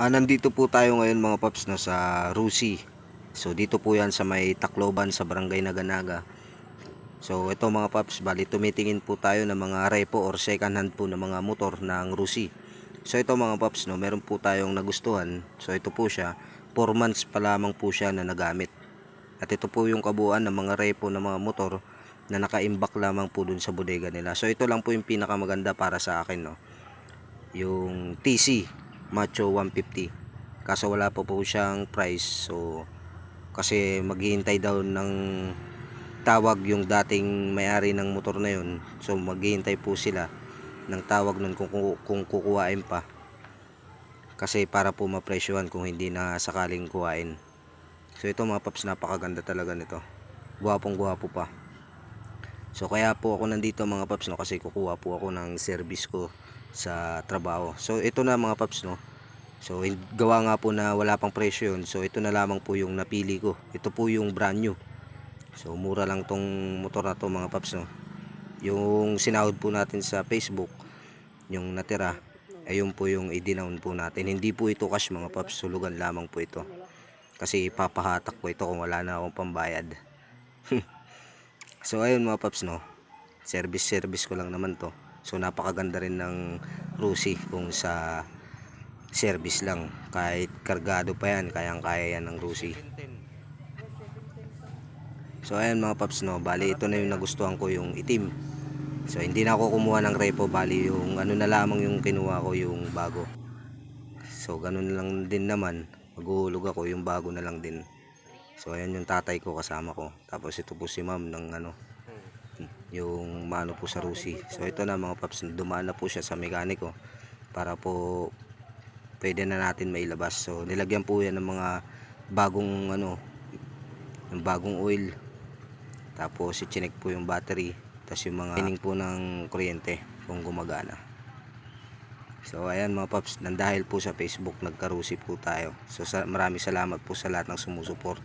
Nandito po tayo ngayon mga paps no, sa Rusi. So dito po yan sa may Tacloban sa Barangay Naganaga. So ito mga paps, bali tumitingin po tayo ng mga repo or second hand po ng mga motor ng Rusi. So ito mga paps no, meron po tayong nagustuhan. So ito po siya, 4 months pa lamang po siya na nagamit. At ito po yung kabuuan ng mga repo ng mga motor na naka-imbak lamang po dun sa bodega nila. So ito lang po yung pinakamaganda para sa akin no. Yung TC Macho 150, kaso wala pa po siyang price. So kasi maghihintay daw ng tawag yung dating may-ari ng motor na yun. So maghihintay po sila ng tawag nun kung kukuhain pa, kasi para po mapresyohan kung hindi na sakaling kuhain. So ito mga paps, napakaganda talaga nito, guwapong guwapo pa. So kaya po ako nandito mga paps no, kasi kukuha po ako ng service ko sa trabaho. So ito na mga paps no. So gawa nga po na wala pang presyo yun, so ito na lamang po yung napili ko. Ito po yung brand new. So mura lang tong motor na to mga paps no. Yung sinahod po natin sa Facebook, yung natira, ayun po yung idinown po natin. Hindi po ito cash mga paps, sulugan lamang po ito. Kasi ipapahatak ko ito kung wala na akong pambayad. So ayun mga paps no, service ko lang naman to. So napakaganda rin ng Rusi kung sa service lang. Kahit kargado pa yan, kayang kaya yan ng Rusi. So ayan mga paps no, bali ito na yung nagustuhan ko, yung itim. So hindi na ako kumuha ng repo, bali yung ano na lamang yung kinuha ko, yung bago. So ganun lang din naman, maghuhulog ako, yung bago na lang din. So ayan yung tatay ko kasama ko. Tapos ito po si ma'am ng ano, yung mano po sa Rusi. So ito na mga paps, dumaan na po siya sa mekaniko para po pwede na natin mailabas. So nilagyan po yan ng mga bagong ano, yung bagong oil. Tapos i-check po yung battery, tapos yung mga tining po ng kuryente kung gumagana. So ayan mga paps, nandahil po sa Facebook nagka-Rusi po tayo. So maraming salamat po sa lahat ng sumusuport.